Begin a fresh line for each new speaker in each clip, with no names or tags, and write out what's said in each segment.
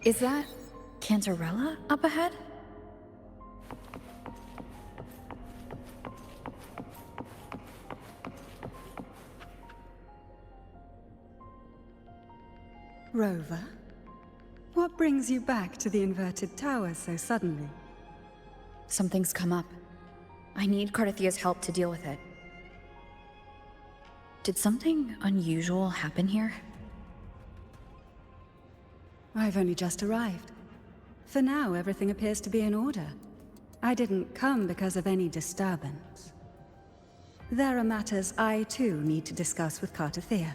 Is that Cantarella up ahead?
Rover, what brings you back to the inverted tower so suddenly?
Something's come up. I need Cardathia's help to deal with it. Did something unusual happen here?
I've only just arrived. For now, everything appears to be in order. I didn't come because of any disturbance. There are matters I, too, need to discuss with Cardathia.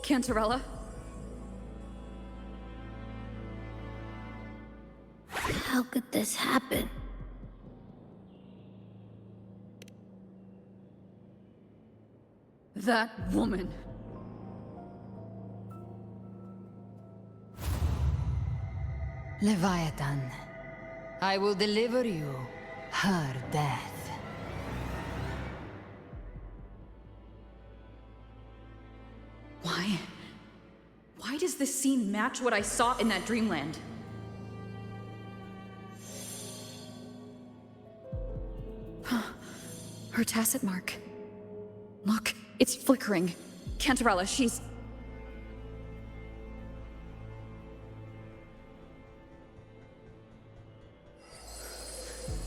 Cantarella?
How could this happen?
That woman.
Leviathan, I will deliver you her death.
Why? Why does this scene match what I saw in that dreamland? Her tacit mark. Look, it's flickering. Cantarella, she's...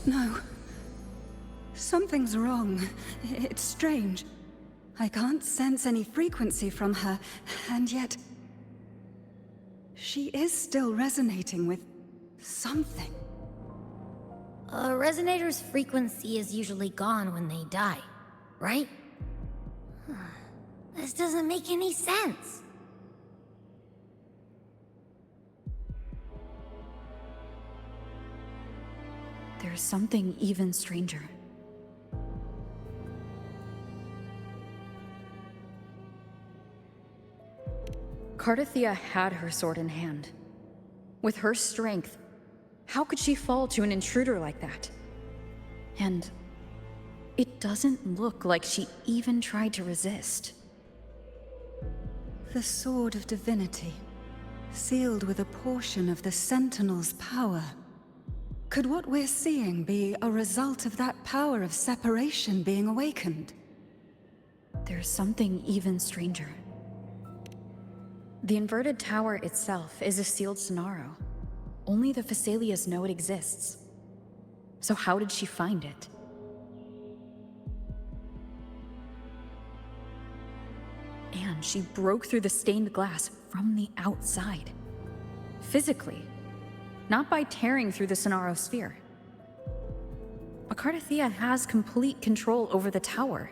No. Something's wrong. It's strange. I can't sense any frequency from her, and yet... she is still resonating with... something.
A resonator's frequency is usually gone when they die, right? This doesn't make any sense.
There's something even stranger. Cardathia had her sword in hand. With her strength, how could she fall to an intruder like that? And it doesn't look like she even tried to resist.
The Sword of Divinity, sealed with a portion of the Sentinel's power. Could what we're seeing be a result of that power of separation being awakened?
There's something even stranger. The inverted tower itself is a sealed Sonaro. Only the Phasalias know it exists. So how did she find it? And she broke through the stained glass from the outside. Physically. Not by tearing through the Sonaro sphere. But Cardathia has complete control over the tower.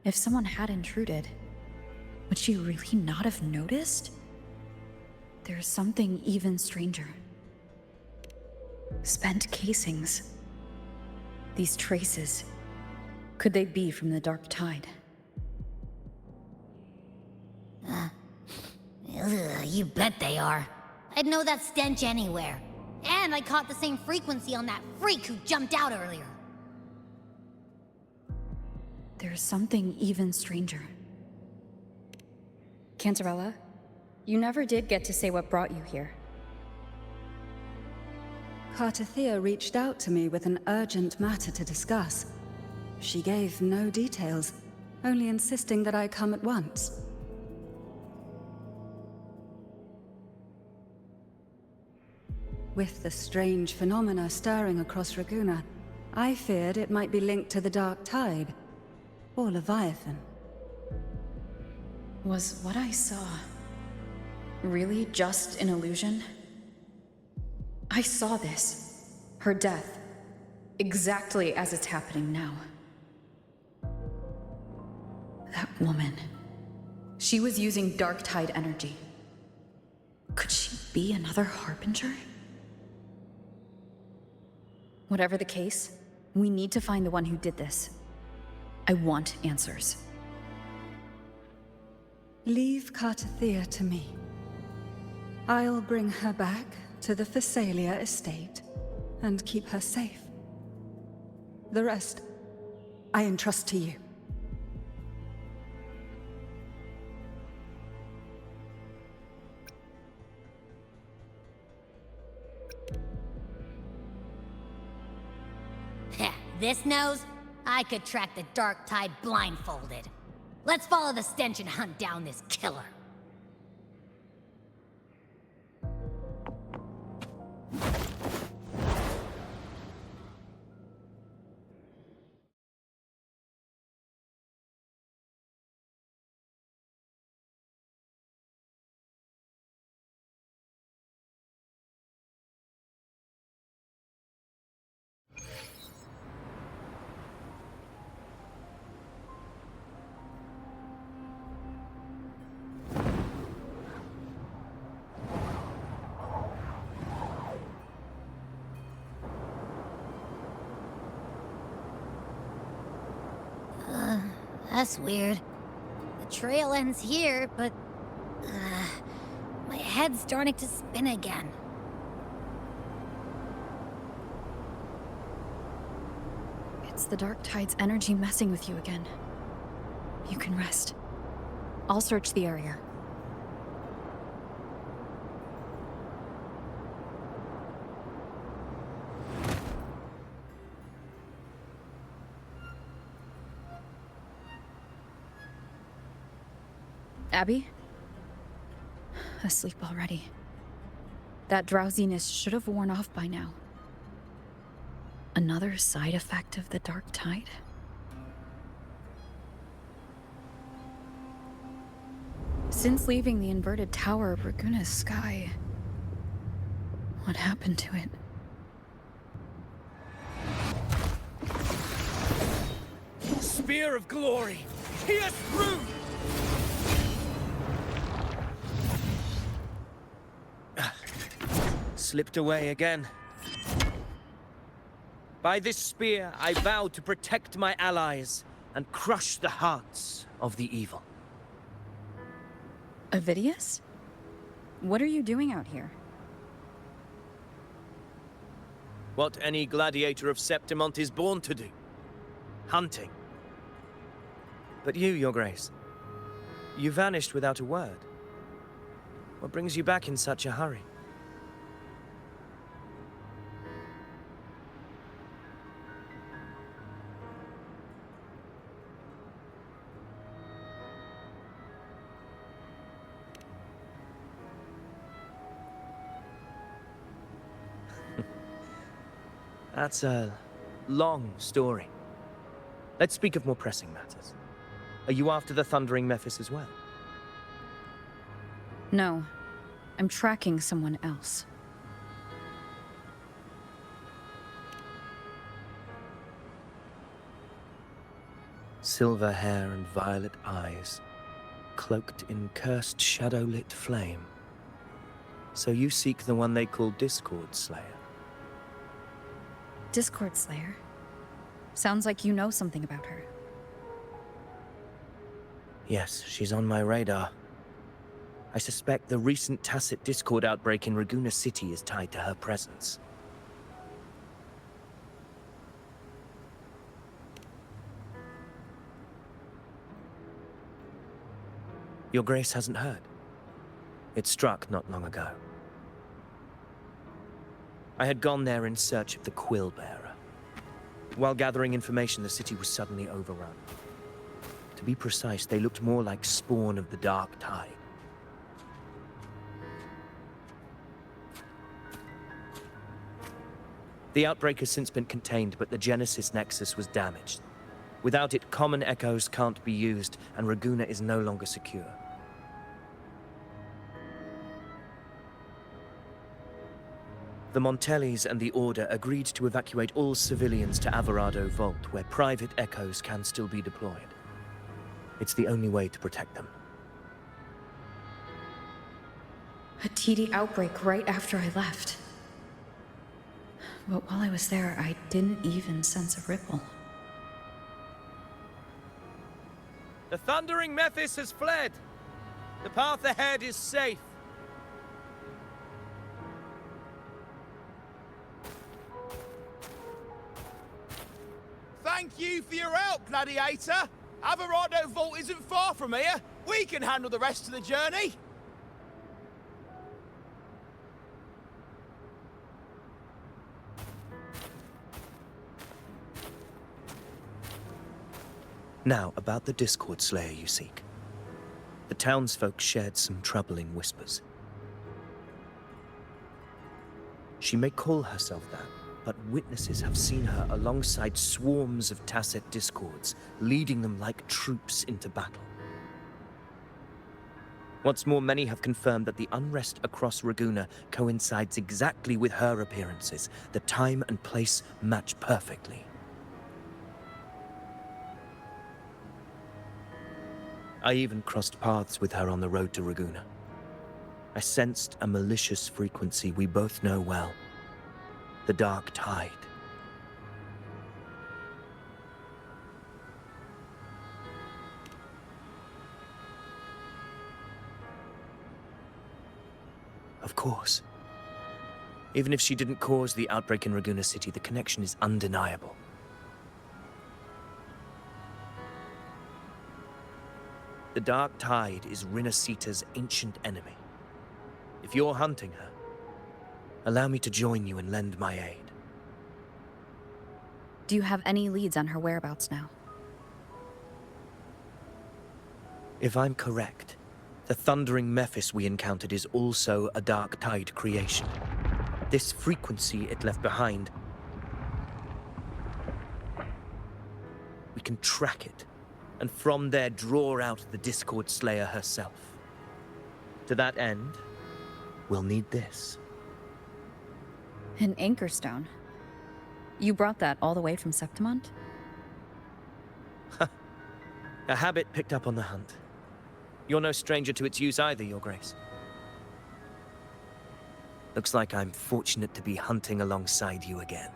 If someone had intruded, would she really not have noticed? There's something even stranger. Spent casings. These traces. Could they be from the Dark Tide?
You bet they are. I'd know that stench anywhere. And I caught the same frequency on that freak who jumped out earlier.
There's something even stranger. Cantarella, you never did get to say what brought you here.
Cardathia reached out to me with an urgent matter to discuss. She gave no details, only insisting that I come at once. With the strange phenomena stirring across Raguna, I feared it might be linked to the Dark Tide, or Leviathan.
Was what I saw really just an illusion? I saw this, her death, exactly as it's happening now. That woman, she was using Dark Tide energy. Could she be another Harbinger? Whatever the case, we need to find the one who did this. I want answers.
Leave Cartathea to me. I'll bring her back to the Phasalia estate and keep her safe. The rest, I entrust to you.
Heh, this nose? I could track the Dark Tide blindfolded. Let's follow the stench and hunt down this killer. That's weird. The trail ends here, but... my head's starting to spin again.
It's the Dark Tide's energy messing with you again. You can rest. I'll search the area. Abby? Asleep already. That drowsiness should have worn off by now. Another side effect of the Dark Tide? Since leaving the inverted tower of Raguna's sky, what happened to it?
Spear of glory! Pierce through! Slipped away again. By this spear, I vow to protect my allies and crush the hearts of the evil.
Avidius? What are you doing out here?
What any gladiator of Septimont is born to do. Hunting. But you, Your Grace, you vanished without a word. What brings you back in such a hurry? That's a long story. Let's speak of more pressing matters. Are you after the Thundering Mephis as well?
No. I'm tracking someone else.
Silver hair and violet eyes, cloaked in cursed shadow-lit flame. So you seek the one they call Discord Slayer.
Discord Slayer? Sounds like you know something about her.
Yes, she's on my radar. I suspect the recent tacit Discord outbreak in Raguna City is tied to her presence. Your Grace hasn't heard. It struck not long ago. I had gone there in search of the Quill Bearer. While gathering information, the city was suddenly overrun. To be precise, they looked more like spawn of the Dark Tide. The outbreak has since been contained, but the Genesis Nexus was damaged. Without it, common echoes can't be used, and Raguna is no longer secure. The Montellis and the Order agreed to evacuate all civilians to Alvarado Vault, where private echoes can still be deployed. It's the only way to protect them.
A TD outbreak right after I left. But while I was there, I didn't even sense a ripple.
The Thundering Mephis has fled. The path ahead is safe.
Thank you for your help, Gladiator. Alvarado Vault isn't far from here. We can handle the rest of the journey.
Now, about the Discord Slayer you seek. The townsfolk shared some troubling whispers. She may call herself that, but witnesses have seen her alongside swarms of Tacet Discords, leading them like troops into battle. What's more, many have confirmed that the unrest across Raguna coincides exactly with her appearances. The time and place match perfectly. I even crossed paths with her on the road to Raguna. I sensed a malicious frequency we both know well. The Dark Tide. Of course. Even if she didn't cause the outbreak in Raguna City, the connection is undeniable. The Dark Tide is Rinasita's ancient enemy. If you're hunting her, allow me to join you and lend my aid.
Do you have any leads on her whereabouts now?
If I'm correct, the Thundering Mephis we encountered is also a Dark Tide creation. This frequency it left behind, we can track it, and from there draw out the Discord Slayer herself. To that end, we'll need this.
An anchor stone. You brought that all the way from Septimont?
A habit picked up on the hunt. You're no stranger to its use either, Your Grace. Looks like I'm fortunate to be hunting alongside you again.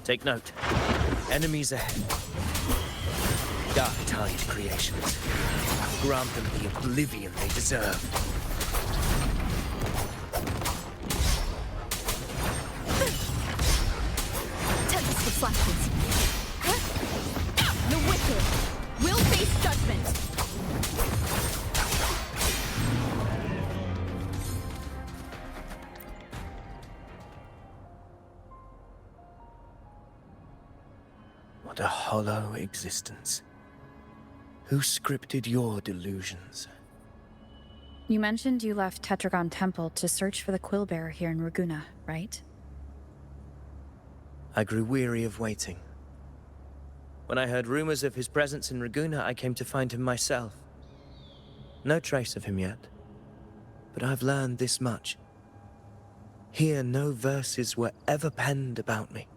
Take note. Enemies ahead. Dark Tide creations. Grant them the oblivion they deserve.
Tempest reflections. The wicked will face judgment.
What a hollow existence. Who scripted your delusions?
You mentioned you left Tetragon Temple to search for the Quillbearer here in Raguna, right?
I grew weary of waiting. When I heard rumors of his presence in Raguna, I came to find him myself. No trace of him yet, but I've learned this much. Here, no verses were ever penned about me.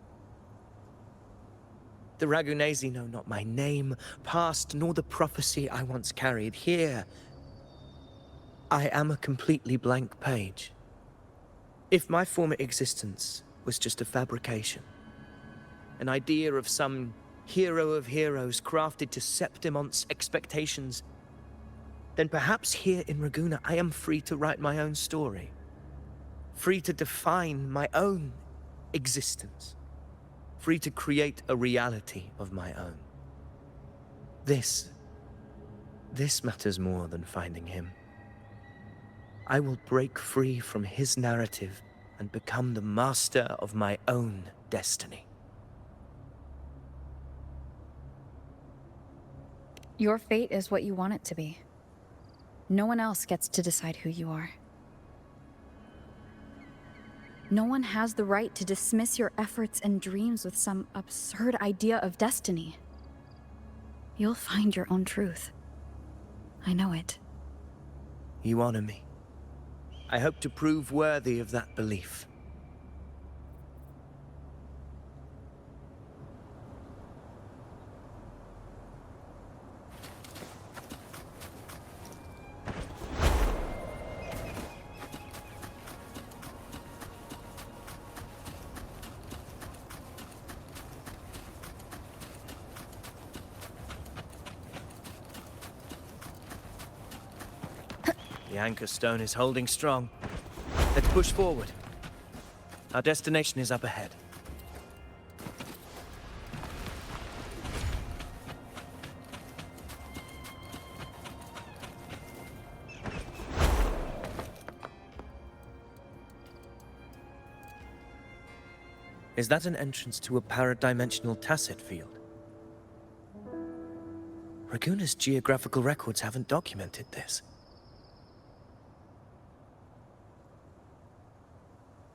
The Ragunesi know not my name, past, nor the prophecy I once carried. Here, I am a completely blank page. If my former existence was just a fabrication, an idea of some hero of heroes crafted to Septimont's expectations, then perhaps here in Raguna I am free to write my own story. free to define my own existence, free to create a reality of my own. This matters more than finding him. I will break free from his narrative and become the master of my own destiny.
Your fate is what you want it to be. No one else gets to decide who you are. No one has the right to dismiss your efforts and dreams with some absurd idea of destiny. You'll find your own truth. I know it.
You honor me. I hope to prove worthy of that belief. The anchor stone is holding strong. Let's push forward. Our destination is up ahead. Is that an entrance to a paradimensional tacit field? Raguna's geographical records haven't documented this.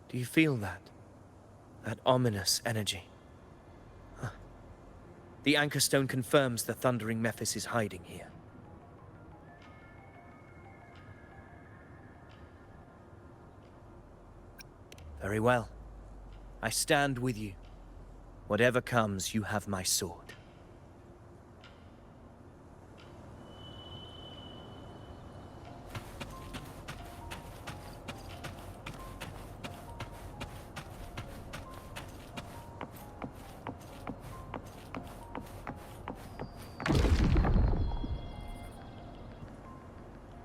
Do you feel that? That ominous energy? Huh. The anchor stone confirms the thundering Mephis is hiding here. Very well. I stand with you. Whatever comes, you have my sword.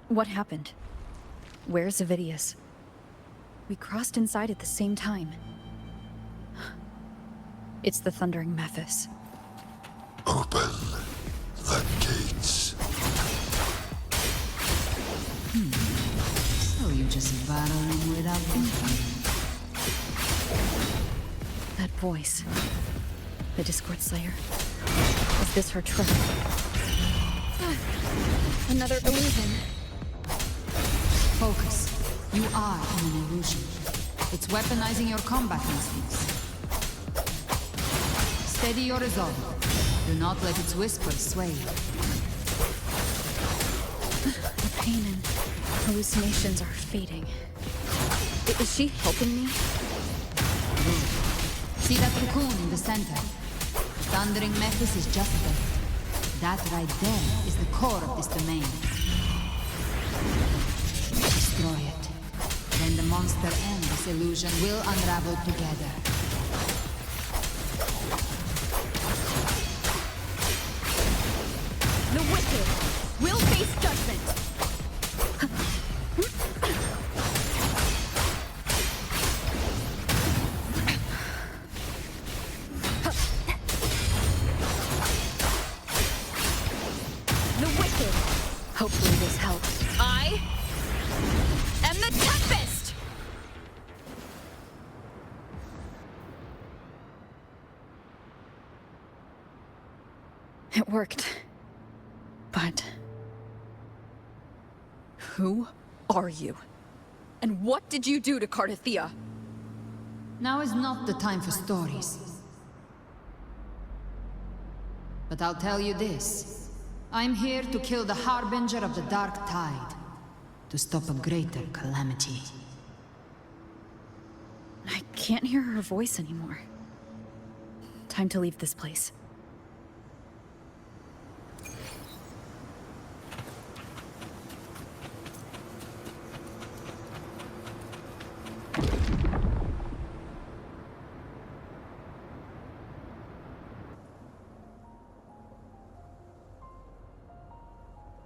What happened? Where's Avidius? We crossed inside at the same time. It's the Thundering Mephis.
Open the gates.
So you're just battling without thinking.
That voice. The Discord Slayer. Is this her trick? Another illusion.
Focus. You are in an illusion. It's weaponizing your combat instincts. Steady your resolve. Do not let its whispers sway you.
The pain and hallucinations are fading. Is she helping me?
Good. See that cocoon in the center? Thundering Mephis is just there. That right there is the core of this domain. Destroy it. Then the monster and this illusion will unravel together.
The wicked will face judgment! The wicked! Hopefully this helps. I am the Tempest! It worked. But who are you? And what did you do to Cardathia?
Now is not the time for stories. But I'll tell you this. I'm here to kill the Harbinger of the Dark Tide. To stop a greater calamity.
I can't hear her voice anymore. Time to leave this place.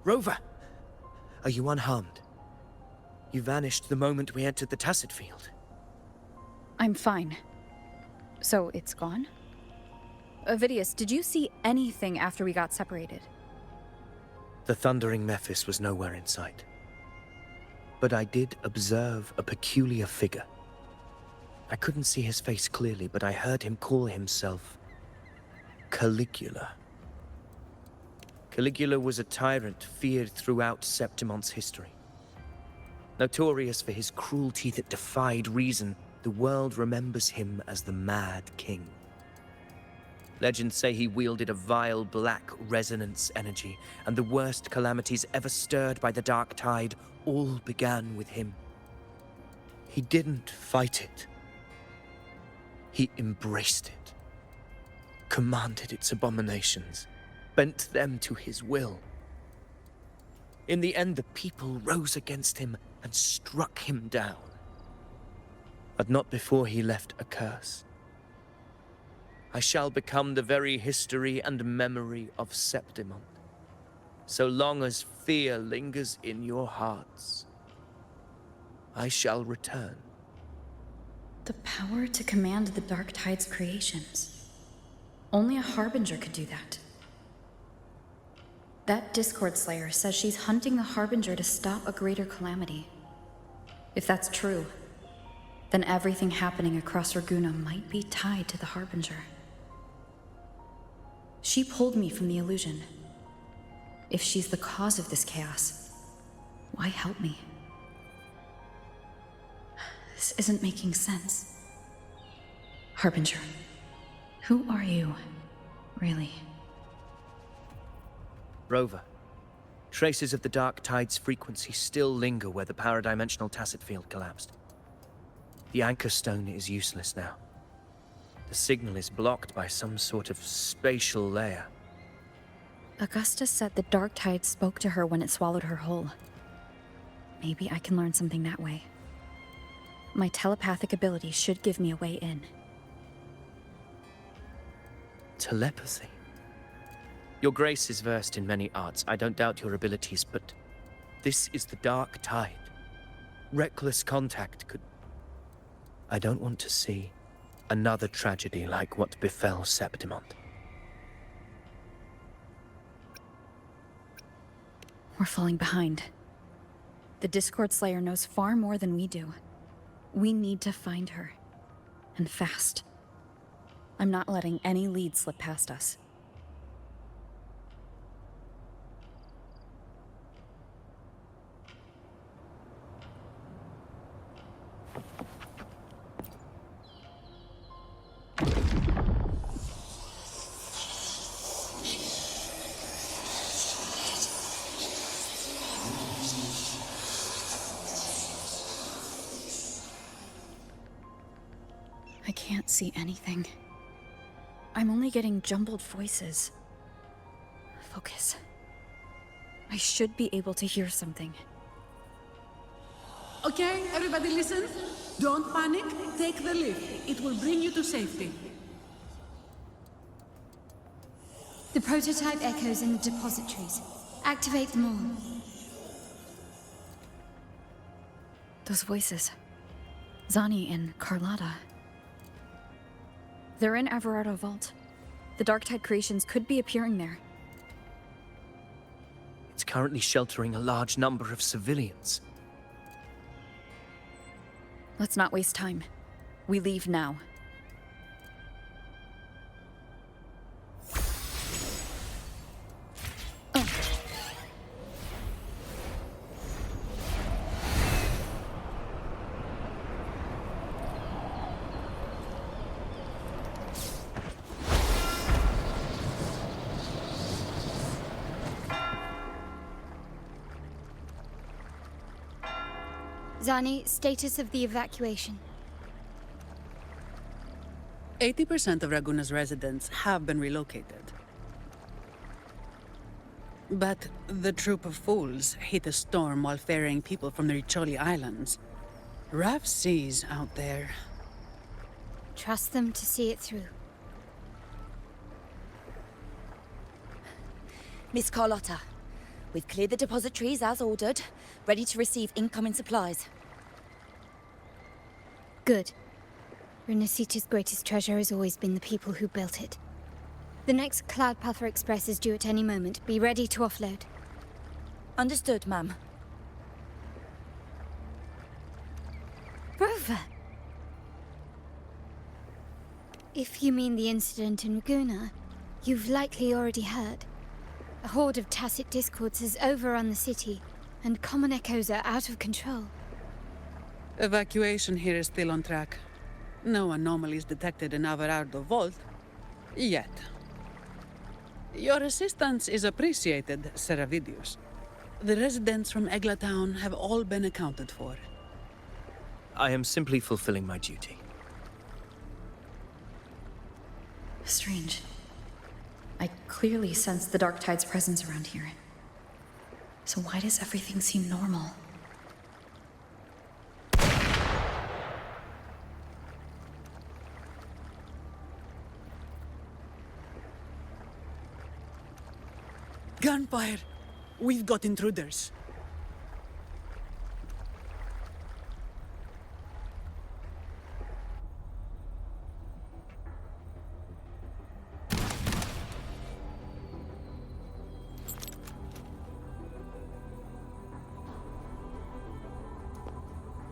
Rover! Are you unharmed? You vanished the moment we entered the Tacit Field.
I'm fine. So, it's gone? Vidius, did you see anything after we got separated?
The thundering Mephis was nowhere in sight. But I did observe a peculiar figure. I couldn't see his face clearly, but I heard him call himself Caligula. Caligula was a tyrant feared throughout Septimon's history. Notorious for his cruelty that defied reason, the world remembers him as the Mad King. Legends say he wielded a vile black resonance energy, and the worst calamities ever stirred by the Dark Tide all began with him. He didn't fight it. He embraced it, commanded its abominations, bent them to his will. In the end, the people rose against him and struck him down. But not before he left a curse. I shall become the very history and memory of Septimon, so long as fear lingers in your hearts. I shall return.
The power to command the Dark Tide's creations. Only a Harbinger could do that. That Discord Slayer says she's hunting the Harbinger to stop a greater calamity. If that's true, then everything happening across Raguna might be tied to the Harbinger. She pulled me from the illusion. If she's the cause of this chaos, why help me? This isn't making sense. Harbinger, who are you, really?
Rover, traces of the Dark Tide's frequency still linger where the paradimensional tacit field collapsed. The anchor stone is useless now. The signal is blocked by some sort of spatial layer.
Augusta said the Dark Tide spoke to her when it swallowed her whole. Maybe I can learn something that way. My telepathic ability should give me a way in.
Telepathy? Your Grace is versed in many arts. I don't doubt your abilities, but this is the Dark Tide. Reckless contact could... I don't want to see another tragedy like what befell Septimon.
We're falling behind. The Discord Slayer knows far more than we do. We need to find her. And fast. I'm not letting any lead slip past us. I can't see anything. I'm only getting jumbled voices. Focus. I should be able to hear something.
Okay, everybody listen. Don't panic. Take the lift. It will bring you to safety.
The prototype echoes in the depositories. Activate them all.
Those voices. Zani and Carlotta. They're in Everardo Vault. The Dark Tide creations could be appearing there.
It's currently sheltering a large number of civilians.
Let's not waste time. We leave now.
Zani, status of the evacuation.
80% of Raguna's residents have been relocated. But the troop of fools hit a storm while ferrying people from the Riccioli Islands. Rough seas out there.
Trust them to see it through.
Miss Carlotta, we've cleared the depositories as ordered, ready to receive incoming supplies.
Good. Renacita's greatest treasure has always been the people who built it. The next Cloudpuffer Express is due at any moment. Be ready to offload.
Understood, ma'am.
Rover! If you mean the incident in Bygone, you've likely already heard. A horde of tacit discords has overrun the city, and common echoes are out of control.
Evacuation here is still on track. No anomalies detected in Averardo Vault. Yet. Your assistance is appreciated, Seravidius. The residents from Eglatown have all been accounted for.
I am simply fulfilling my duty.
Strange. I clearly sense the Dark Tide's presence around here. So why does everything seem normal?
Gunfire! We've got intruders.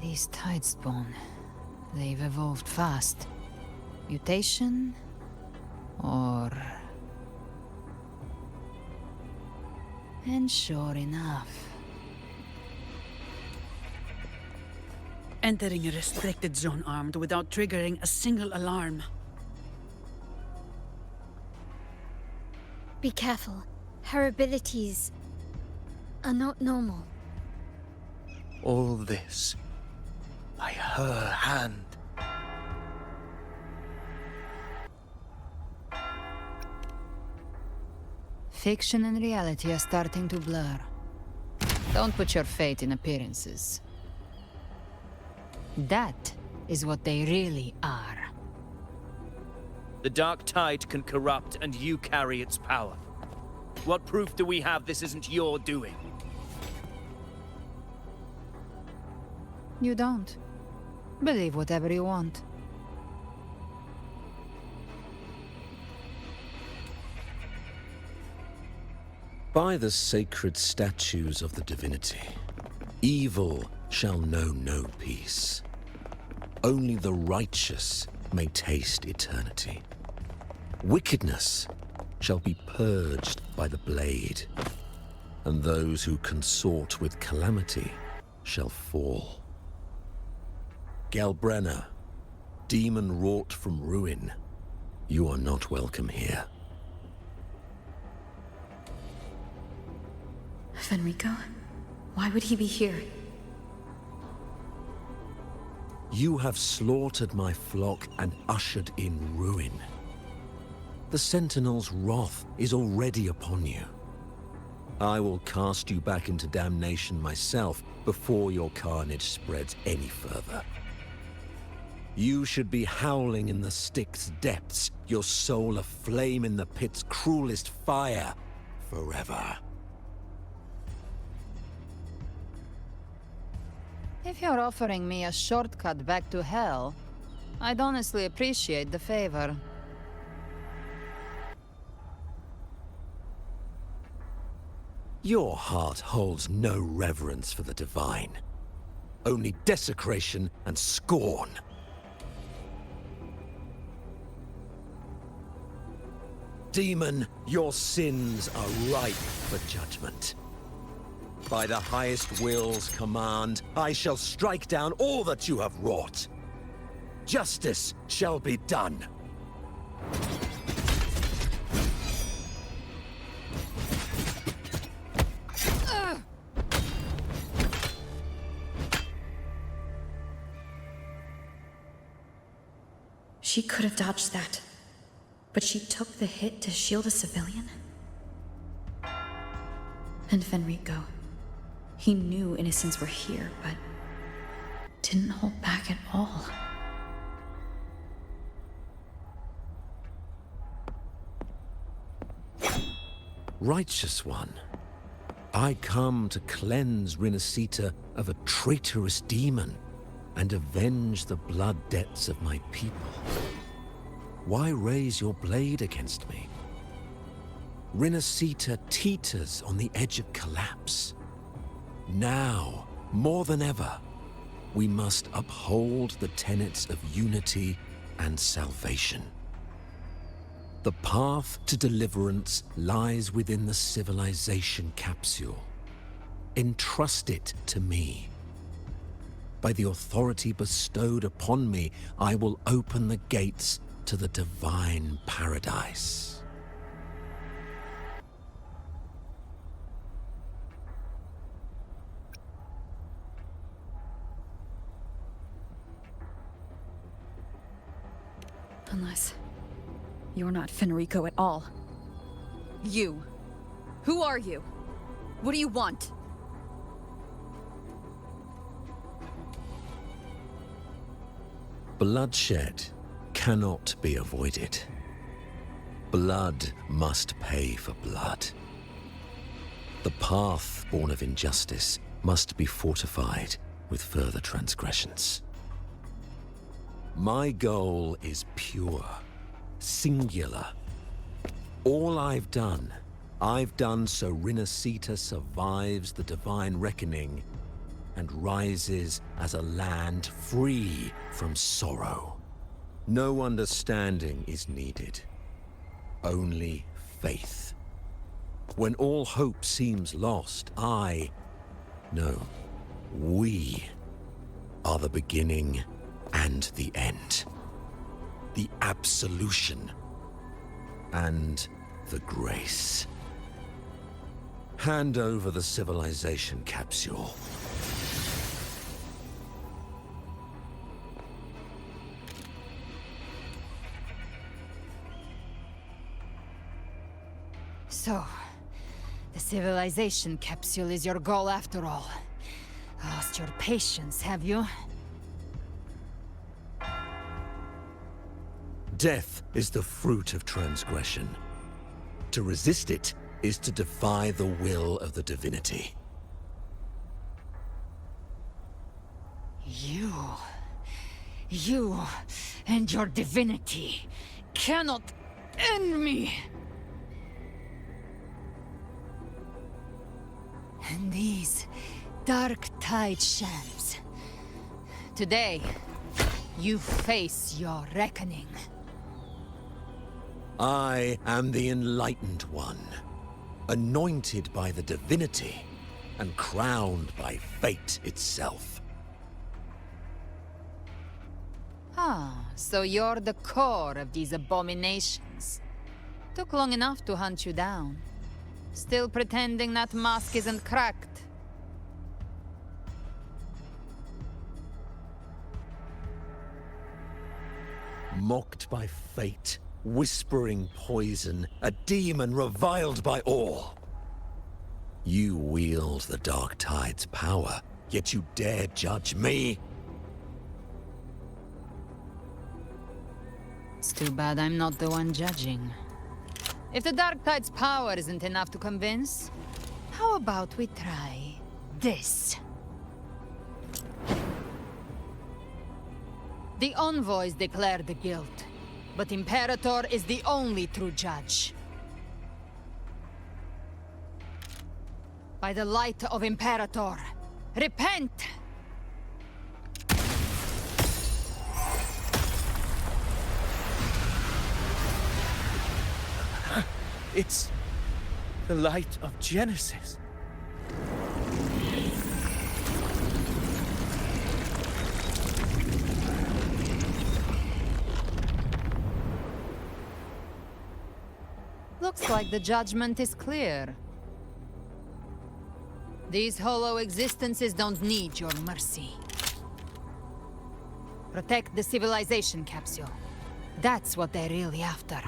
These Tidespawn, they've evolved fast. Mutation? Or... And sure enough...
Entering a restricted zone armed without triggering a single alarm.
Be careful. Her abilities are not normal.
All this by her hand.
Fiction and reality are starting to blur. Don't put your faith in appearances. That is what they really are.
The Dark Tide can corrupt, and you carry its power. What proof do we have this isn't your doing?
You don't. Believe whatever you want.
By the sacred statues of the divinity, evil shall know no peace. Only the righteous may taste eternity. Wickedness shall be purged by the blade, and those who consort with calamity shall fall. Galbrenna, demon wrought from ruin, you are not welcome here.
Fenrico? Why would he be here?
You have slaughtered my flock and ushered in ruin. The Sentinel's wrath is already upon you. I will cast you back into damnation myself before your carnage spreads any further. You should be howling in the Styx's depths, your soul aflame in the pit's cruelest fire, forever.
If you're offering me a shortcut back to hell, I'd honestly appreciate the favor.
Your heart holds no reverence for the divine. Only desecration and scorn. Demon, your sins are ripe for judgment. By the highest will's command, I shall strike down all that you have wrought. Justice shall be done.
She could have dodged that, but she took the hit to shield a civilian? And Fenrico. He knew innocents were here, but didn't hold back at all.
Righteous one, I come to cleanse Renacita of a traitorous demon. and avenge the blood debts of my people. Why raise your blade against me? Rinascita teeters on the edge of collapse. Now, more than ever, we must uphold the tenets of unity and salvation. The path to deliverance lies within the civilization capsule. Entrust it to me. By the authority bestowed upon me, I will open the gates to the divine paradise.
Unless you're not Fenrico at all.
You. Who are you? What do you want?
Bloodshed cannot be avoided. Blood must pay for blood. The path born of injustice must be fortified with further transgressions. My goal is pure, singular. All I've done so Rinascita survives the divine reckoning and rises as a land free from sorrow. No understanding is needed, only faith. When all hope seems lost, we are the beginning and the end. The absolution and the grace. Hand over the civilization capsule.
So, the civilization capsule is your goal after all. Lost your patience, have you?
Death is the fruit of transgression. To resist it is to defy the will of the divinity.
You and your divinity cannot end me! And these dark tide shams. Today, you face your reckoning.
I am the Enlightened One, anointed by the divinity and crowned by fate itself.
Ah, so you're the core of these abominations. Took long enough to hunt you down. Still pretending that mask isn't cracked.
Mocked by fate, whispering poison, a demon reviled by all. You wield the Dark Tide's power, yet you dare judge me?
It's too bad I'm not the one judging. If the Dark Tide's power isn't enough to convince, how about we try this? The envoys declare the guilt, but Imperator is the only true judge. By the light of Imperator, repent!
It's the light of Genesis.
Looks like the judgment is clear. These hollow existences don't need your mercy. Protect the civilization capsule. That's what they're really after.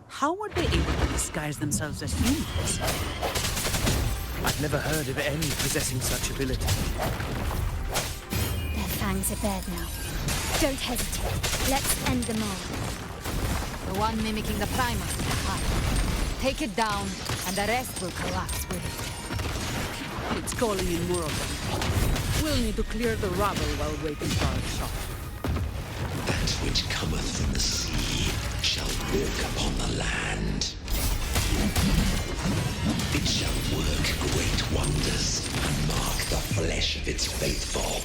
How were they able to disguise themselves as humans?
I've never heard of any possessing such ability.
Their fangs are bared now. Don't hesitate. Let's end them all.
The one mimicking the primer. take it down, and the rest will collapse with it.
It's calling in more of them. We'll need to clear the rubble while waiting for our shot.
That which cometh from the sea shall walk upon the land. It shall work great wonders and mark the flesh of its faithful.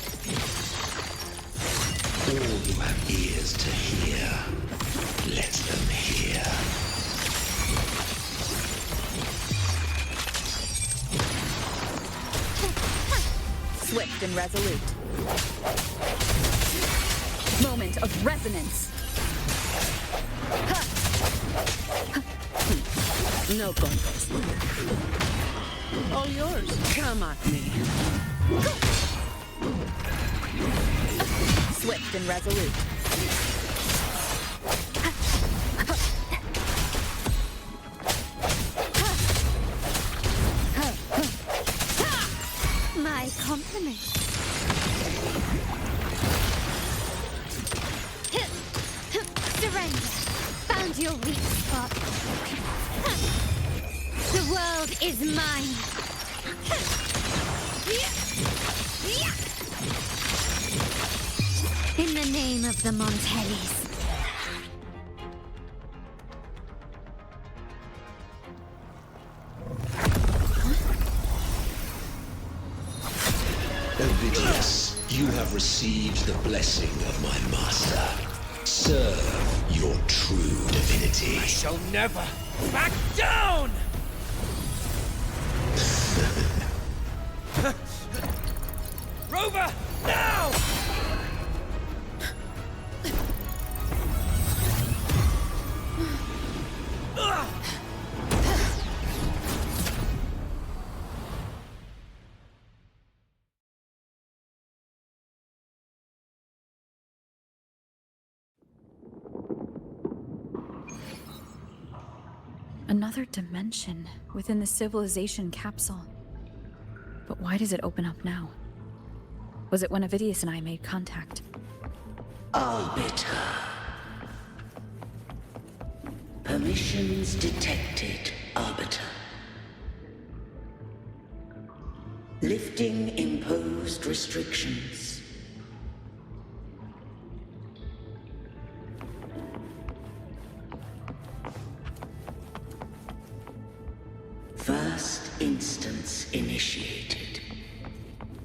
All who have ears to hear, let them hear.
Swift and resolute. Moment of resonance.
No contest. All yours. Come at me.
Swift and resolute.
My compliments. Surrender. Found your weak spot. The world is mine. In the name of the Montellis.
Ovidius, you have received the blessing of my master. Serve your true divinity.
I shall never back down! Rover, now!
Another dimension within the civilization capsule. But why does it open up now? Was it when Ovidius and I made contact?
Arbiter. Permissions detected, Arbiter. Lifting imposed restrictions. First instance initiated.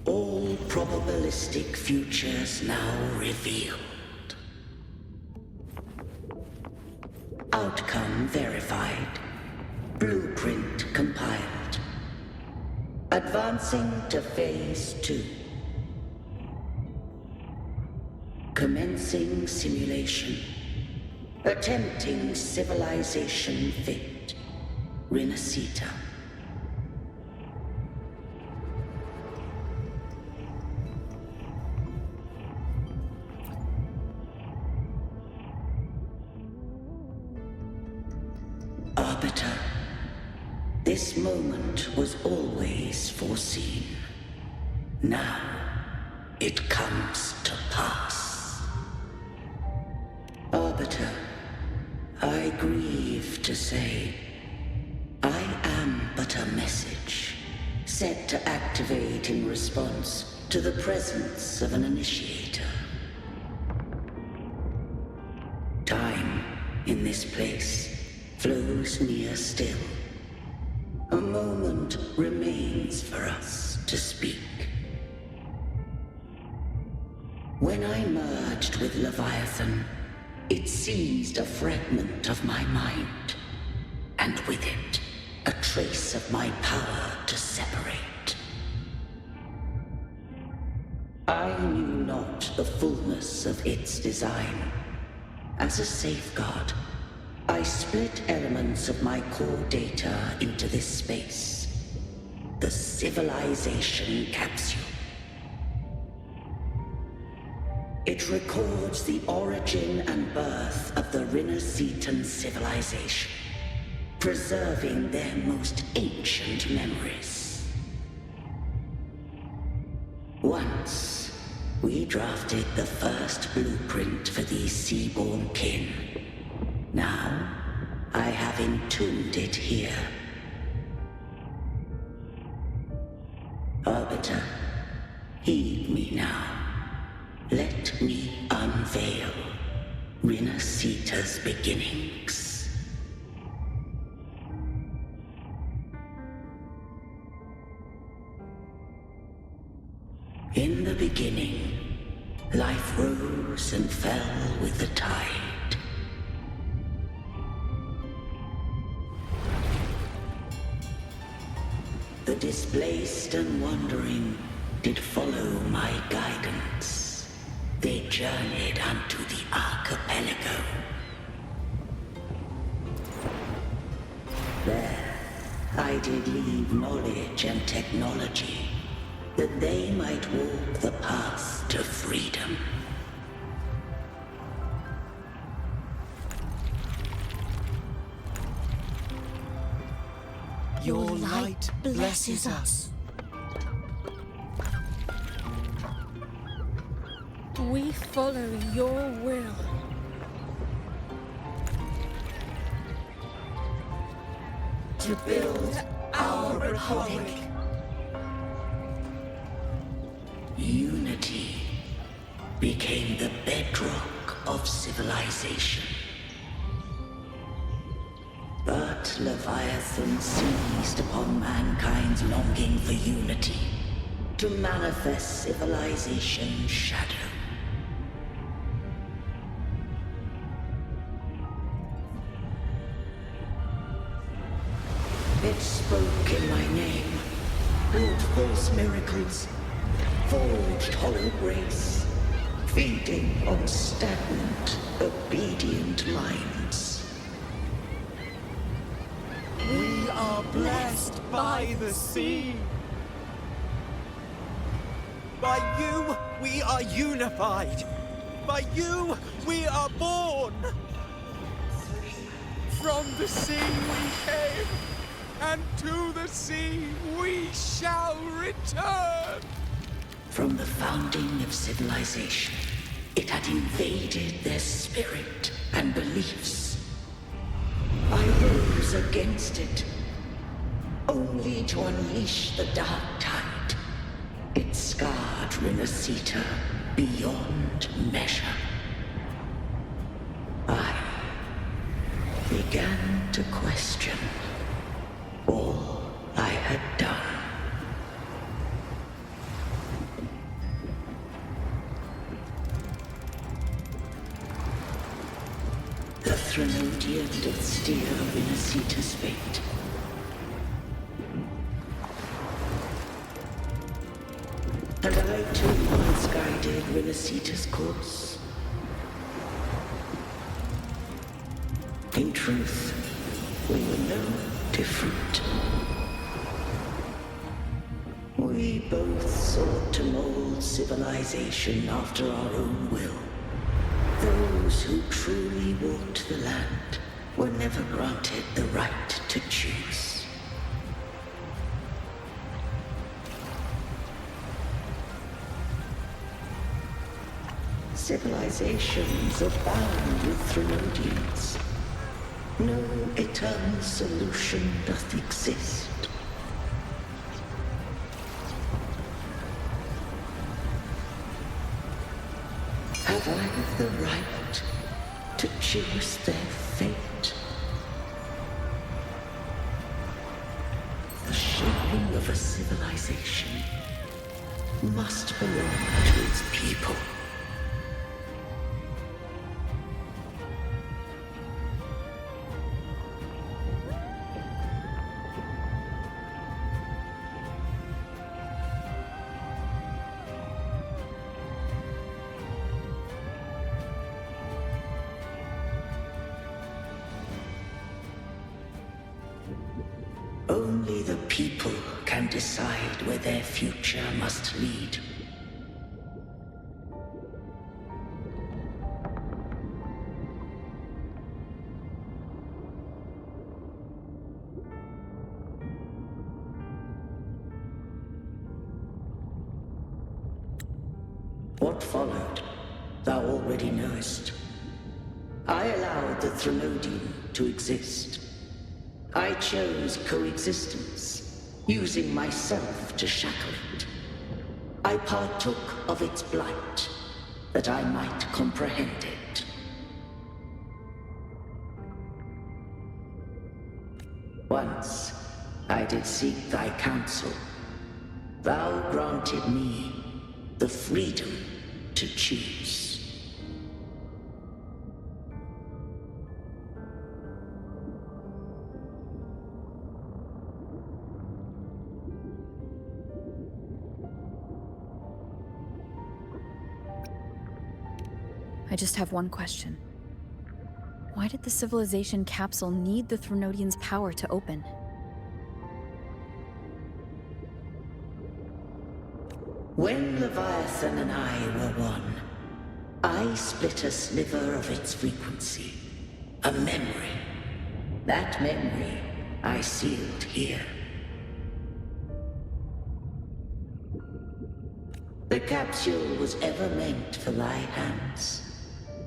All probabilistic futures now revealed. Outcome verified. Blueprint compiled. Advancing to Phase 2. Commencing simulation. Attempting civilization fit. Renacita. Arbiter, this moment was always foreseen. Now, it comes to pass. Arbiter, I grieve to say, I am but a message, set to activate in response to the presence of an initiator. Time, in this place, flows near still. A moment remains for us to speak. When I merged with Leviathan, it seized a fragment of my mind, and with it, a trace of my power to separate. I knew not the fullness of its design. As a safeguard, I split elements of my core data into this space. The civilization capsule. It records the origin and birth of the Renacetan civilization, preserving their most ancient memories. Once, we drafted the first blueprint for these seaborn kin. Now, I have entombed it here. Arbiter, heed me now. Let me unveil Rinasita's beginnings. In the beginning, life rose and fell with the tide. The displaced and wandering did follow my guidance. They journeyed unto the archipelago. There, I did leave knowledge and technology, that they might walk the path to freedom.
Your light blesses us.
We follow your will.
To build our republic. Unity became the bedrock of civilization. But Leviathan seized upon mankind's longing for unity to manifest civilization's shadow. It spoke in my name, wrought false miracles, forged hollow grace, feeding on stagnant, obedient minds.
We are blessed by the sea. By you, we are unified. By you, we are born. From the sea we came, and to the sea we shall return.
From the founding of civilization, it had invaded their spirit and beliefs. I rose against it, only to unleash the dark tide. It scarred Rinasita beyond measure. I began to question all I had done. The Threnodian did steer Rinasita's fate. And I too once guided Rinasita's course. In truth, we were no different. We both sought to mold civilization after our own will. Those who truly walked the land were never granted the right to choose. Civilizations abound with Threnodians. No eternal solution doth exist. Have I the right to choose their fate? The shaping of a civilization must belong to its people. Only the people can decide where their future must lead. What followed, thou already knowest. I allowed the Threnodian to exist, I chose coexistence, using myself to shackle it. I partook of its blight, that I might comprehend it. Once I did seek thy counsel. Thou granted me the freedom to choose.
I just have one question. Why did the civilization capsule need the Threnodians' power to open?
When Leviathan and I were one, I split a sliver of its frequency. A memory. That memory I sealed here. The capsule was ever meant for thy hands.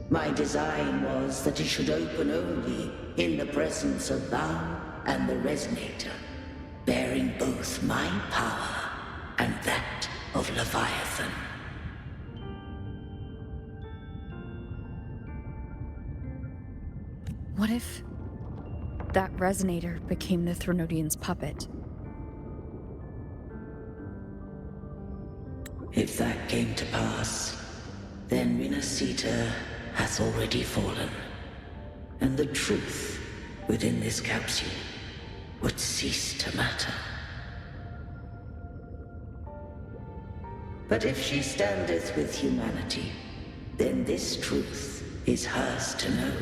My design was that it should open only in the presence of thou and the Resonator, bearing both my power and that of Leviathan.
What if that Resonator became the Threnodians' puppet?
If that came to pass, then Renacita hath already fallen, and the truth within this capsule would cease to matter. But if she standeth with humanity, then this truth is hers to know,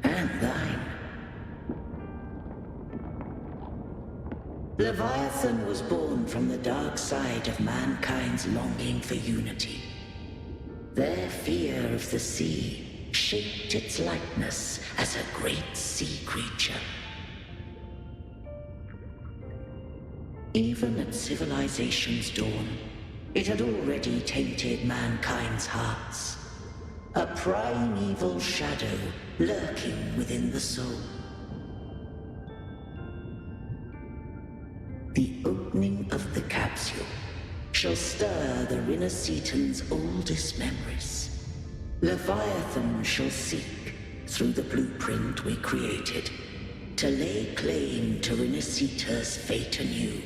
and thine. Leviathan was born from the dark side of mankind's longing for unity. Their fear of the sea shaped its likeness as a great sea creature. Even at civilization's dawn, it had already tainted mankind's hearts. A primeval shadow lurking within the soul. The opening of the capsule shall stir the Renacetan's oldest memories. Leviathan shall seek, through the blueprint we created, to lay claim to Renacita's fate anew.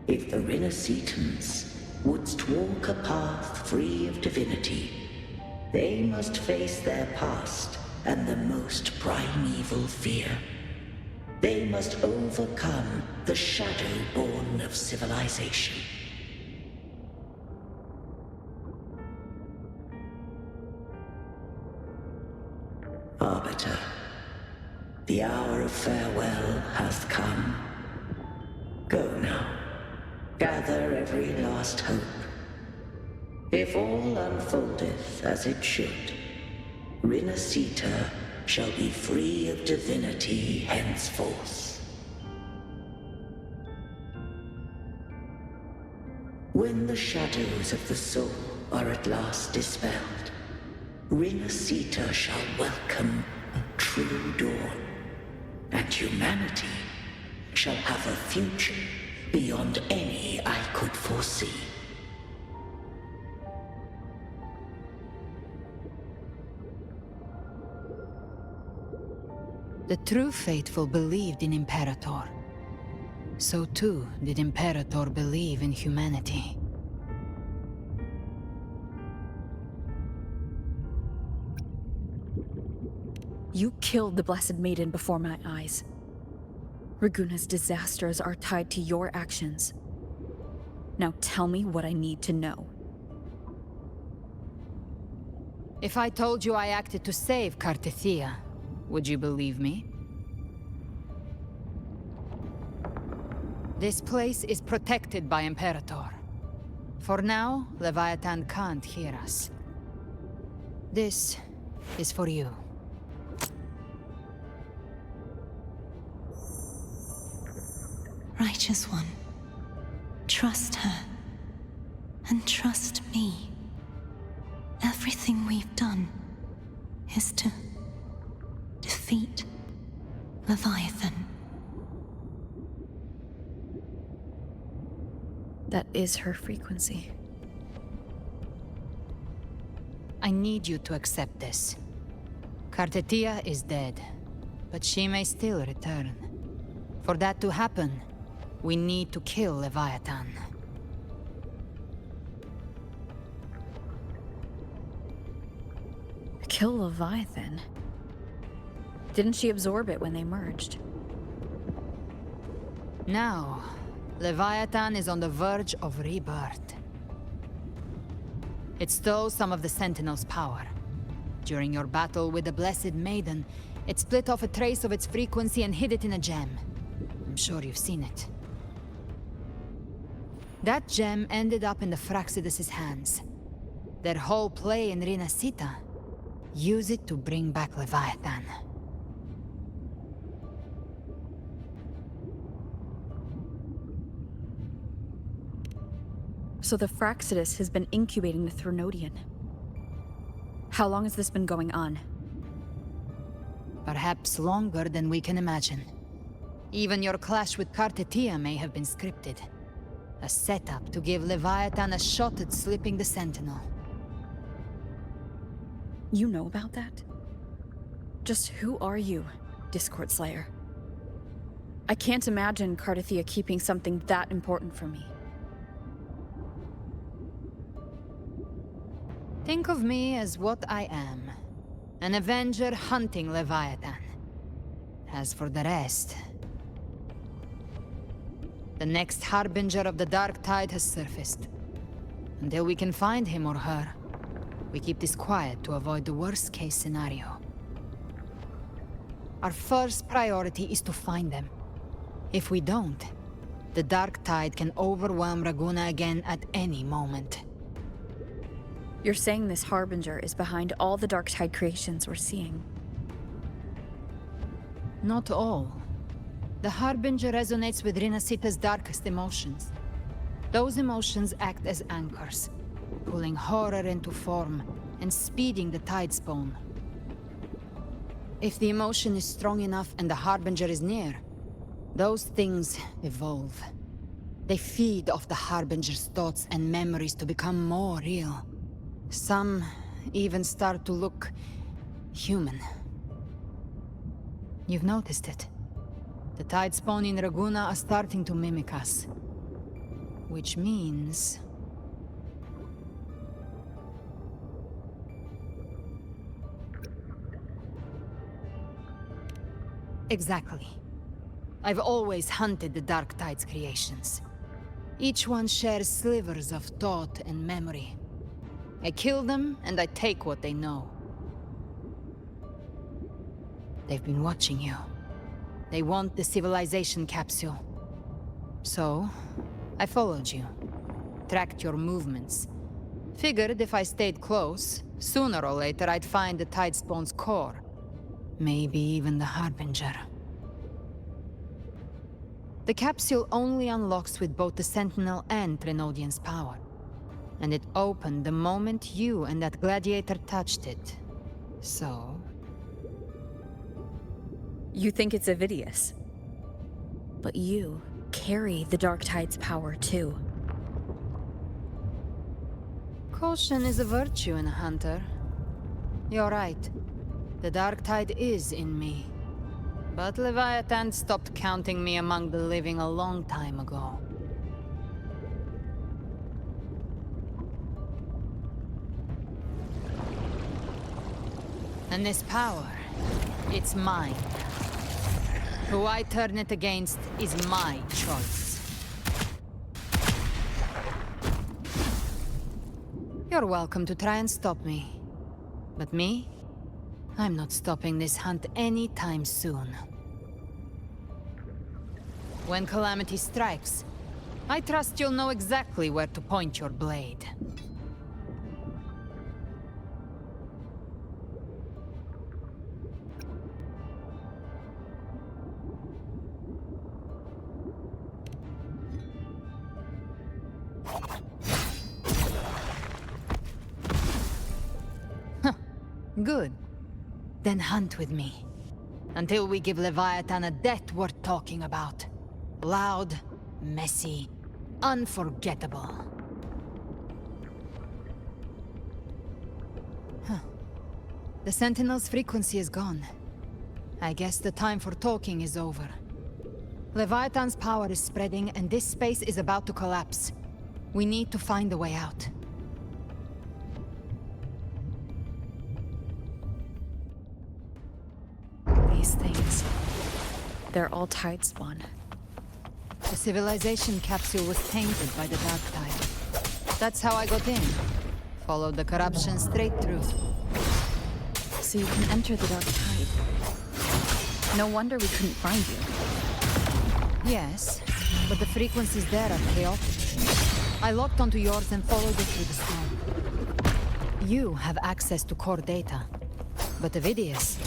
If the Renacitans wouldst walk a path free of divinity, they must face their past and the most primeval fear. They must overcome the shadow born of civilization. Arbiter, the hour of farewell hath come. Go now. Gather every last hope. If all unfoldeth as it should, Renacita shall be free of divinity henceforth. When the shadows of the soul are at last dispelled, Renacita shall welcome a true dawn, and humanity shall have a future beyond any I could foresee.
The true faithful believed in Imperator. So too did Imperator believe in humanity.
You killed the Blessed Maiden before my eyes. Raguna's disasters are tied to your actions. Now tell me what I need to know.
If I told you I acted to save Cartithia, would you believe me? This place is protected by Imperator. For now, Leviathan can't hear us. This is for you.
Righteous One, trust her, and trust me. Everything we've done is to defeat Leviathan.
That is her frequency.
I need you to accept this. Kartetia is dead, but she may still return. For that to happen, we need to kill Leviathan.
Kill Leviathan? Didn't she absorb it when they merged?
Now, Leviathan is on the verge of rebirth. It stole some of the Sentinel's power. During your battle with the Blessed Maiden, it split off a trace of its frequency and hid it in a gem. I'm sure you've seen it. That gem ended up in the Fraxidus' hands. Their whole play in Rinasita, use it to bring back Leviathan.
So the Fraxidus has been incubating the Threnodian. How long has this been going on?
Perhaps longer than we can imagine. Even your clash with Kartetia may have been scripted. A setup to give Leviathan a shot at slipping the Sentinel.
You know about that? Just who are you, Discord Slayer? I can't imagine Kartetia keeping something that important from me.
Think of me as what I am. An Avenger hunting Leviathan. As for the rest... The next Harbinger of the Dark Tide has surfaced. Until we can find him or her, we keep this quiet to avoid the worst-case scenario. Our first priority is to find them. If we don't, the Dark Tide can overwhelm Raguna again at any moment.
You're saying this Harbinger is behind all the Dark Tide creations we're seeing?
Not all. The Harbinger resonates with Rinasita's darkest emotions. Those emotions act as anchors, pulling horror into form and speeding the tide spawn. If the emotion is strong enough and the Harbinger is near, those things evolve. They feed off the Harbinger's thoughts and memories to become more real. Some even start to look human. You've noticed it. The tide spawn in Raguna are starting to mimic us. Which means... Exactly. I've always hunted the Dark Tide's creations. Each one shares slivers of thought and memory. I kill them, and I take what they know. They've been watching you. They want the civilization capsule. So, I followed you. Tracked your movements. Figured if I stayed close, sooner or later I'd find the Tidespawn's core. Maybe even the Harbinger. The capsule only unlocks with both the Sentinel and Threnodian's power. And it opened the moment you and that gladiator touched it. So...
You think it's Avidius. But you carry the Dark Tide's power too.
Caution is a virtue in a hunter. You're right. The Dark Tide is in me. But Leviathan stopped counting me among the living a long time ago. And this power, it's mine. Who I turn it against is my choice. You're welcome to try and stop me. But me? I'm not stopping this hunt anytime soon. When calamity strikes, I trust you'll know exactly where to point your blade. Good. Then hunt with me. Until we give Leviathan a death worth talking about. Loud, messy, unforgettable. Huh. The Sentinel's frequency is gone. I guess the time for talking is over. Leviathan's power is spreading, and this space is about to collapse. We need to find a way out.
These things... they're all tide spawn.
The civilization capsule was tainted by the Dark Tide. That's how I got in. Followed the corruption straight through.
So you can enter the Dark Tide. No wonder we couldn't find you.
Yes, but the frequencies there are chaotic. I locked onto yours and followed it through the storm. You have access to core data. But Avidius,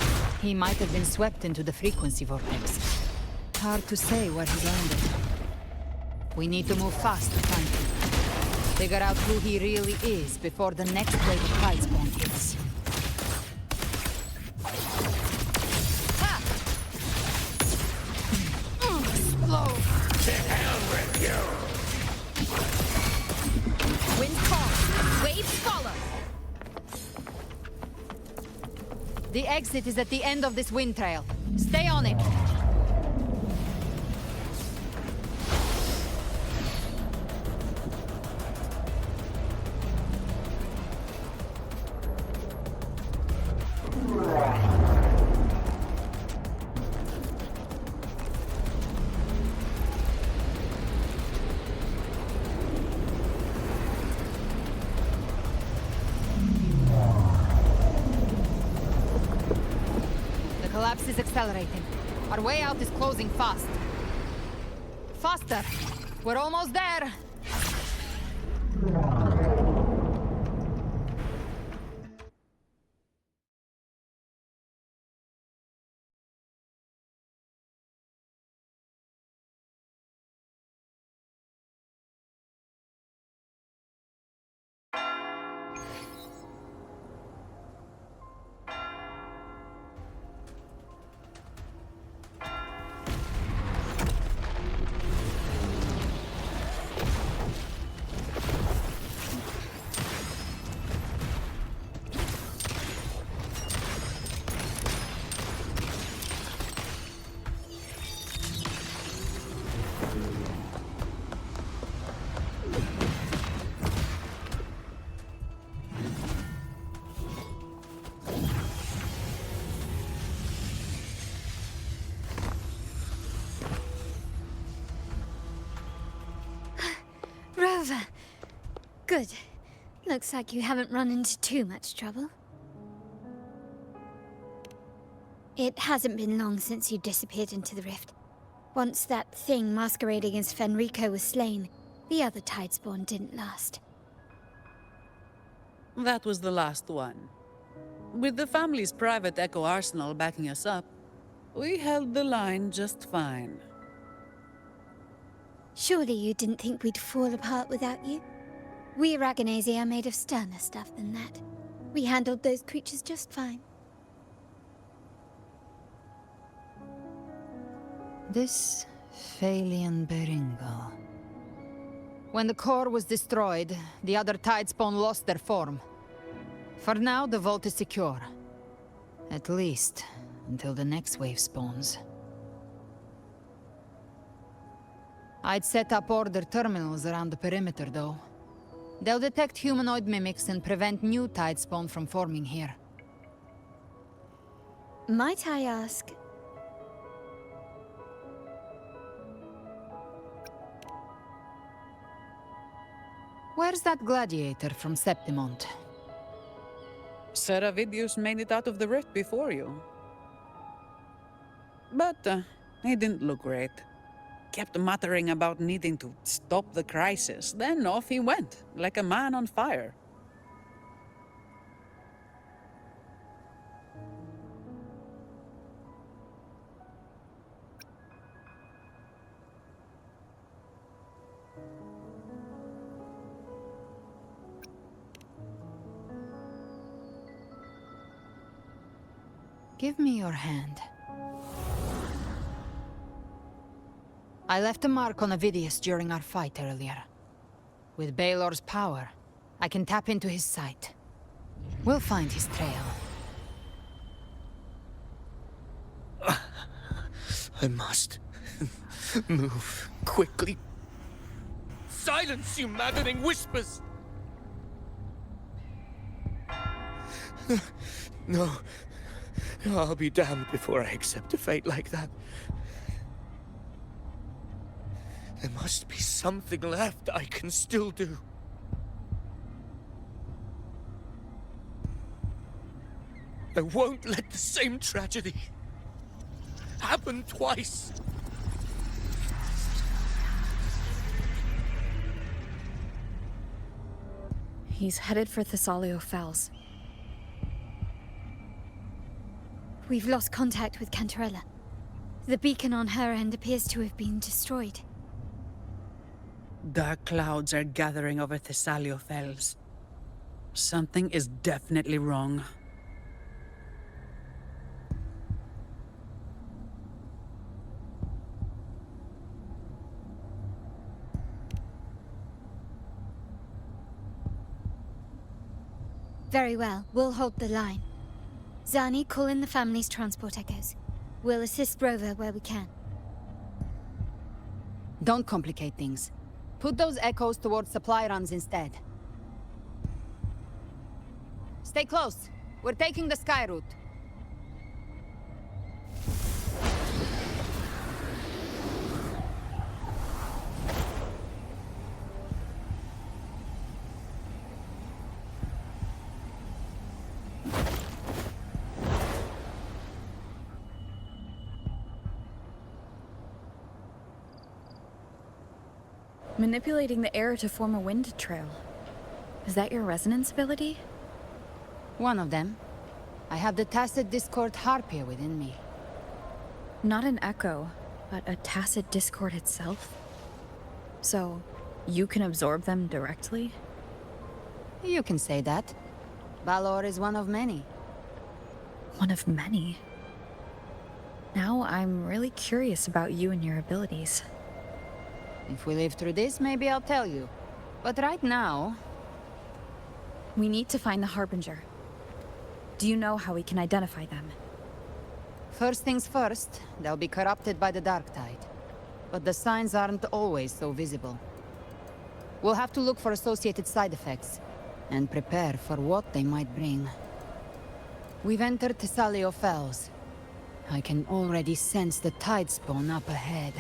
he might have been swept into the frequency vortex. Hard to say where he landed. We need to move fast to find him. Figure out who he really is before the next wave of tide spawn hits.
Explode!
To hell with you!
Wind calls, waves follow.
The exit is at the end of this wind trail. Stay on it. The collapse is accelerating. Our way out is closing fast. Faster! We're almost there!
Rover. Good. Looks like you haven't run into too much trouble. It hasn't been long since you disappeared into the rift. Once that thing masquerading as Fenrico was slain, the other Tidespawn didn't last.
That was the last one. With the family's private Echo arsenal backing us up, we held the line just fine.
Surely you didn't think we'd fall apart without you? We Aragonese are made of sterner stuff than that. We handled those creatures just fine.
This Phalian Beringal. When the core was destroyed, the other Tidespawn lost their form. For now, the vault is secure. At least, until the next wave spawns. I'd set up order terminals around the perimeter, though. They'll detect humanoid mimics and prevent new Tidespawn from forming here.
Might I ask...
Where's that gladiator from Septimont?
Seravidius made it out of the rift before you. But he didn't look great. Kept muttering about needing to stop the crisis, then off he went, like a man on fire.
Give me your hand. I left a mark on Avidius during our fight earlier. With Baelor's power, I can tap into his sight. We'll find his trail.
I must move quickly. Silence, you maddening whispers! No. I'll be damned before I accept a fate like that. There must be something left I can still do. I won't let the same tragedy happen twice.
He's headed for Thessalio Fells.
We've lost contact with Cantarella. The beacon on her end appears to have been destroyed.
Dark clouds are gathering over Thessalio Fells. Something is definitely wrong.
Very well, we'll hold the line. Zani, call in the family's transport echoes. We'll assist Rover where we can.
Don't complicate things. Put those echoes towards supply runs instead. Stay close. We're taking the sky route.
Manipulating the air to form a wind trail. Is that your resonance ability?
One of them. I have the Tacit Discord Harpier within me.
Not an echo, but a tacit discord itself? So, you can absorb them directly?
You can say that. Balor is one of many.
One of many? Now I'm really curious about you and your abilities.
If we live through this, maybe I'll tell you. But right now...
We need to find the Harbinger. Do you know how we can identify them?
First things first, they'll be corrupted by the Dark Tide. But the signs aren't always so visible. We'll have to look for associated side effects, and prepare for what they might bring. We've entered Thessalio Fells. I can already sense the tide spawn up ahead.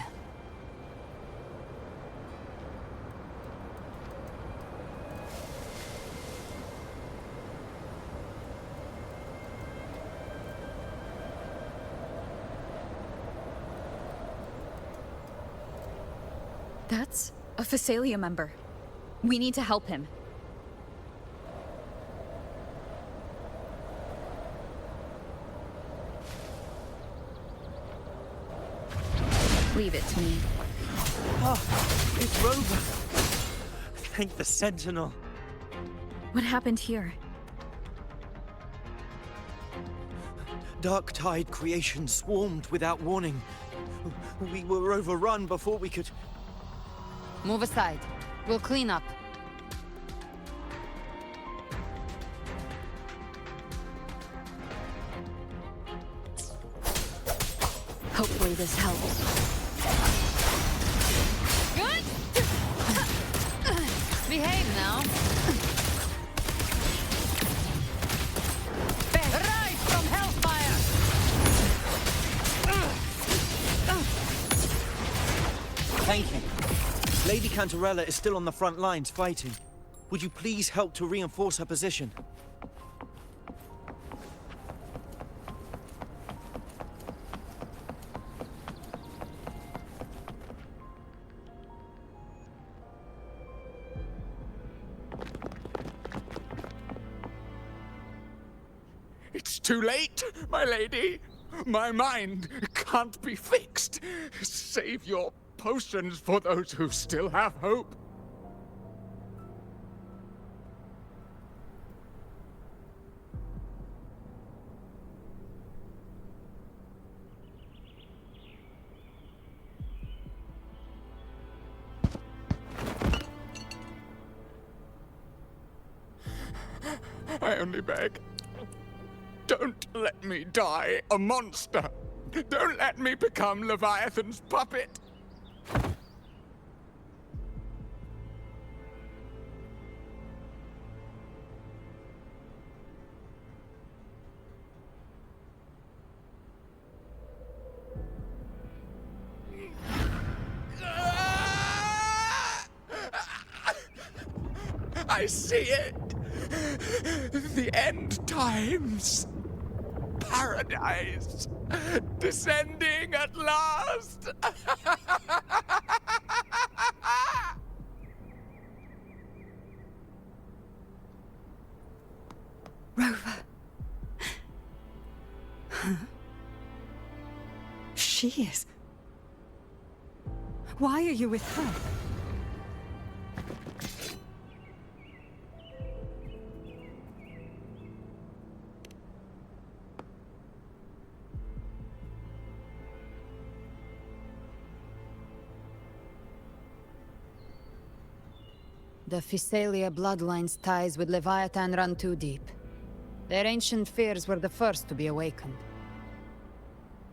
That's a Phasalia member. We need to help him. Leave it to me.
Oh, it's Rover. Thank the Sentinel.
What happened here?
Dark Tide creation swarmed without warning. We were overrun before we could...
Move aside. We'll clean up.
Hopefully this helps.
Good! Behave now. Rise from Hellfire!
Thank you. Lady Cantarella is still on the front lines fighting. Would you please help to reinforce her position?
It's too late, my lady. My mind can't be fixed. Save your potions for those who still have hope. I only beg. Don't let me die a monster. Don't let me become Leviathan's puppet. I see it! The end times! Paradise! Descending at last!
Rover. Huh? She is. Why are you with her?
The Physalia bloodline's ties with Leviathan run too deep. Their ancient fears were the first to be awakened.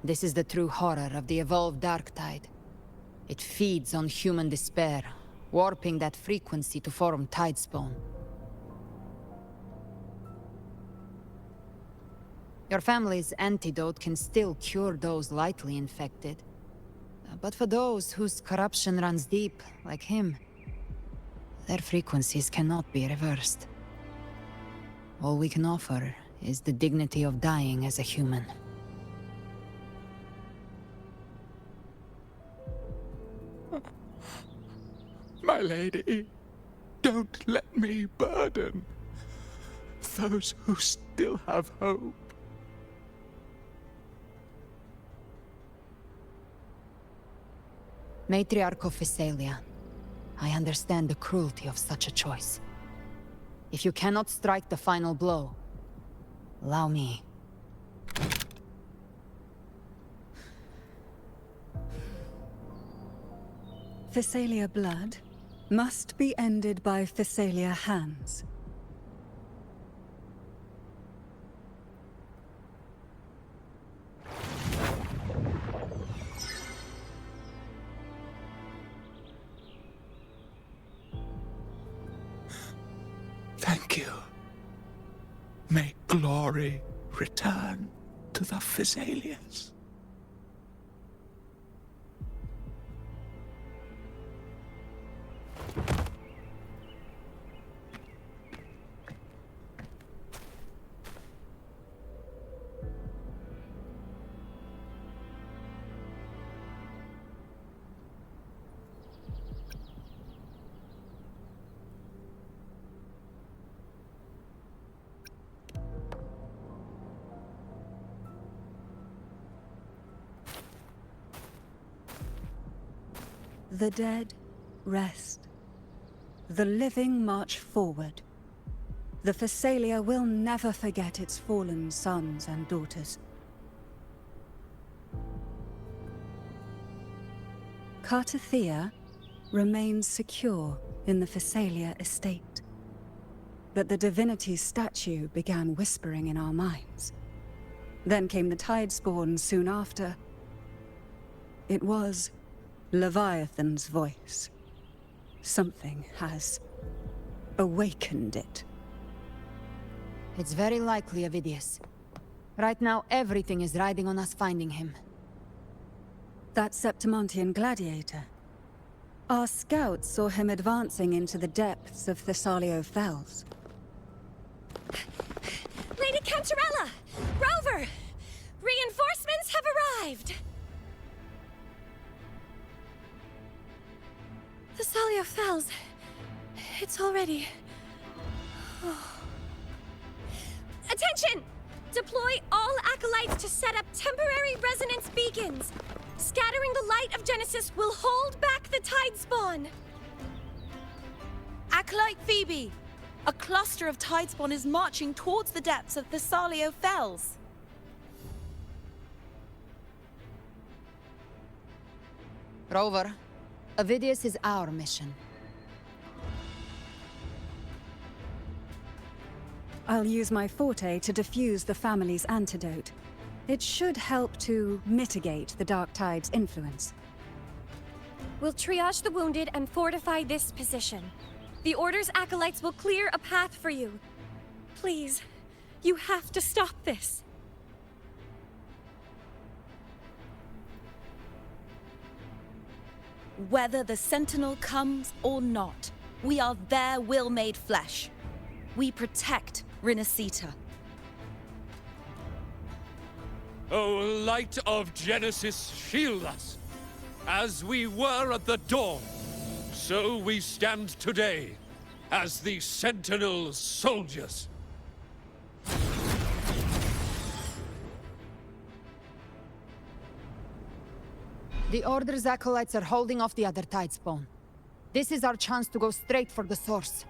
This is the true horror of the evolved Dark Tide. It feeds on human despair, warping that frequency to form Tidespawn. Your family's antidote can still cure those lightly infected. But for those whose corruption runs deep, like him, their frequencies cannot be reversed. All we can offer is the dignity of dying as a human.
My lady, don't let me burden those who still have hope.
Matriarch of Physalia, I understand the cruelty of such a choice. If you cannot strike the final blow, allow me.
Physalia blood must be ended by Physalia hands.
Thank you. May glory return to the Physalians.
The dead rest. The living march forward. The Physalia will never forget its fallen sons and daughters. Cartathea remains secure in the Physalia estate. But the divinity's statue began whispering in our minds. Then came the Tidespawn soon after. It was Leviathan's voice. Something has awakened it.
It's very likely, Avidius. Right now, everything is riding on us finding him.
That Septimontian gladiator. Our scouts saw him advancing into the depths of Thessalio Fells.
Lady Cantarella! Rover! Reinforcements have arrived! Thessalio Fells. It's already... Oh. Attention! Deploy all acolytes to set up temporary resonance beacons. Scattering the light of Genesis will hold back the Tidespawn.
Acolyte Phoebe! A cluster of Tidespawn is marching towards the depths of Thessalio Fells.
Rover, Avidius is our mission.
I'll use my forte to defuse the family's antidote. It should help to mitigate the Dark Tide's influence.
We'll triage the wounded and fortify this position. The Order's acolytes will clear a path for you. Please, you have to stop this.
Whether the Sentinel comes or not, we are their will made flesh. We protect Rinasita.
O light of Genesis, shield us! As we were at the dawn, so we stand today, as the Sentinel soldiers.
The Order's acolytes are holding off the other Tidespawn. This is our chance to go straight for the source.